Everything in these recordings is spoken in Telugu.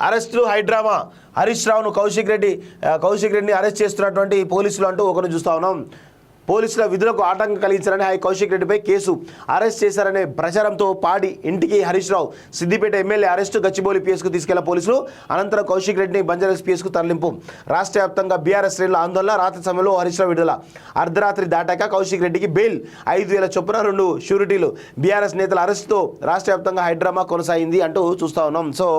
అరెస్టులు హైడ్రామా హరీష్ రావును కౌశిక్ రెడ్డిని అరెస్ట్ చేస్తున్నటువంటి పోలీసులు అంటూ ఒకరు చూస్తా ఉన్నాం. పోలీసుల విధులకు ఆటంకం కలిగించారని కౌశిక్ రెడ్డిపై కేసు అరెస్ట్ చేశారనే ప్రచారంతో పాడి ఇంటికి హరీష్ రావు సిద్దిపేట ఎమ్మెల్యే అరెస్టు గచ్చిబౌలి పిఎస్కు తీసుకెళ్లిన పోలీసులు అనంతరం కౌశిక్ రెడ్డిని బంజారాస్ పిఎస్కు తరలింపు. రాష్ట్ర వ్యాప్తంగా బీఆర్ఎస్ శ్రేణుల ఆందోళన. రాత్రి సమయంలో హరీష్ రావు విడుదల. అర్ధరాత్రి దాటాక కౌశిక్ రెడ్డికి బెయిల్. 5,000 చొప్పున 2 షూరిటీలు. బీఆర్ఎస్ నేతల అరెస్టుతో రాష్ట్ర వ్యాప్తంగా హైడ్రామా కొనసాగింది అంటూ చూస్తా ఉన్నాం. సో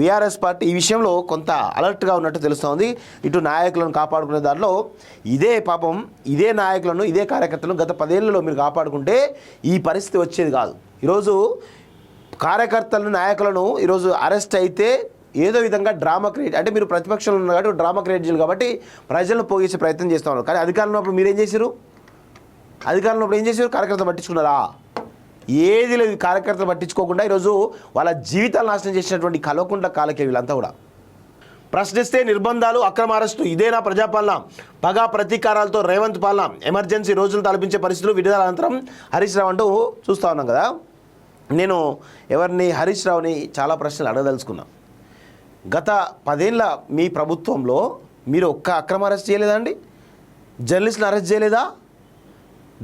బీఆర్ఎస్ పార్టీ ఈ విషయంలో కొంత అలర్ట్గా ఉన్నట్టు తెలుస్తోంది. ఇటు నాయకులను కాపాడుకునే దాంట్లో ఇదే నాయకులను ఇదే కార్యకర్తలను గత 10 ఏళ్లలో మీరు కాపాడుకుంటే ఈ పరిస్థితి వచ్చేది కాదు. ఈరోజు కార్యకర్తలను నాయకులను ఈరోజు అరెస్ట్ అయితే ఏదో విధంగా డ్రామా క్రియేట్ అంటే మీరు ప్రతిపక్షంలో ఉన్నారు కాబట్టి డ్రామా క్రియేట్ చేయాలి కాబట్టి ప్రజలను పోగేసే ప్రయత్నం చేస్తూ ఉన్నారు. కానీ అధికారంలో ఉన్నప్పుడు మీరు ఏం చేశారు? కార్యకర్తలు పట్టించుకున్నారా? ఏది లేదు. కార్యకర్తలు పట్టించుకోకుండా ఈరోజు వాళ్ళ జీవితాలు నాశనం చేసినటువంటి కల్వకుంట్ల కాలకే వీళ్ళంతా కూడా. ప్రశ్నిస్తే నిర్బంధాలు, అక్రమ అరెస్టు, ఇదేనా ప్రజాపాలన? పగా ప్రతీకారాలతో రేవంత్ పాలన. ఎమర్జెన్సీ రోజులు తలపించే పరిస్థితులు. విడుదల అనంతరం హరీష్ రావు అంటూ చూస్తూ ఉన్నాం కదా. నేను హరీష్ రావుని చాలా ప్రశ్నలు అడగదలుచుకున్నా. గత 10 ఏళ్ళ మీ ప్రభుత్వంలో మీరు ఒక్క అక్రమ అరెస్ట్ చేయలేదా అండి? జర్నలిస్టులు అరెస్ట్ చేయలేదా?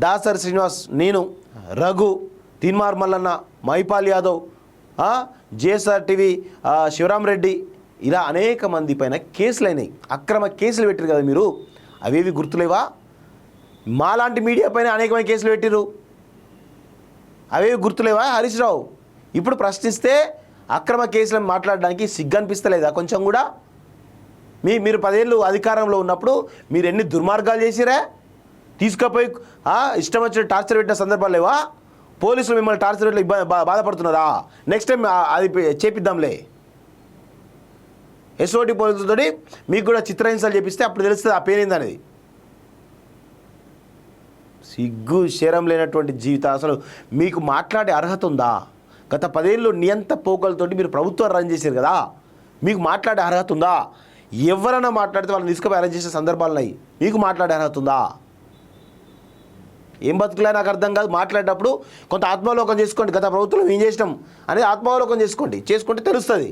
దాసరి శ్రీనివాస్, నేను, రఘు, తీన్మార్ మల్లన్న, మైపాల్ యాదవ్, జేఎస్ఆర్ టీవీ శివరాం రెడ్డి, ఇలా అనేక మంది పైన కేసులు అయినాయి. అక్రమ కేసులు పెట్టారు కదా మీరు. అవేవి గుర్తులేవా? మాలాంటి మీడియా పైన అనేకమైన కేసులు పెట్టిరు. అవేవి గుర్తులేవా హరీష్ రావు? ఇప్పుడు ప్రశ్నిస్తే అక్రమ కేసులను మాట్లాడడానికి సిగ్గు అనిపిస్తలేదా కొంచెం కూడా? మీరు 10 ఏళ్ళు అధికారంలో ఉన్నప్పుడు మీరు ఎన్ని దుర్మార్గాలు చేసిరా? తీసుకుపోయి ఇష్టం వచ్చిన టార్చర్ పెట్టిన సందర్భాలు లేవా? పోలీసులు మిమ్మల్ని టార్చర్ పెట్టి బాధపడుతున్నారా? నెక్స్ట్ టైం అది చేపిద్దాంలే. ఎస్ఓటి పోలీసులతో మీకు కూడా చిత్రహింసలు చేపిస్తే అప్పుడు తెలుస్తుంది ఆ పేరేందనేది. సిగ్గు శరం లేనటువంటి జీవితం. అసలు మీకు మాట్లాడే అర్హత ఉందా? గత 10 ఏళ్ళు నియంత పోకలతోటి మీరు ప్రభుత్వం రన్ చేశారు కదా. మీకు మాట్లాడే అర్హత ఉందా? ఎవరైనా మాట్లాడితే వాళ్ళని తీసుకుపోయి అరెస్ట్ చేసే సందర్భాలు ఉన్నాయి. మీకు మాట్లాడే అర్హత ఉందా? ఏం బతుకులే నాకు అర్థం కాదు. మాట్లాడేటప్పుడు కొంత ఆత్మావలోకం చేసుకోండి. గత ప్రభుత్వంలో ఏం చేసినాం అనేది ఆత్మావలోకం చేసుకుంటే తెలుస్తుంది.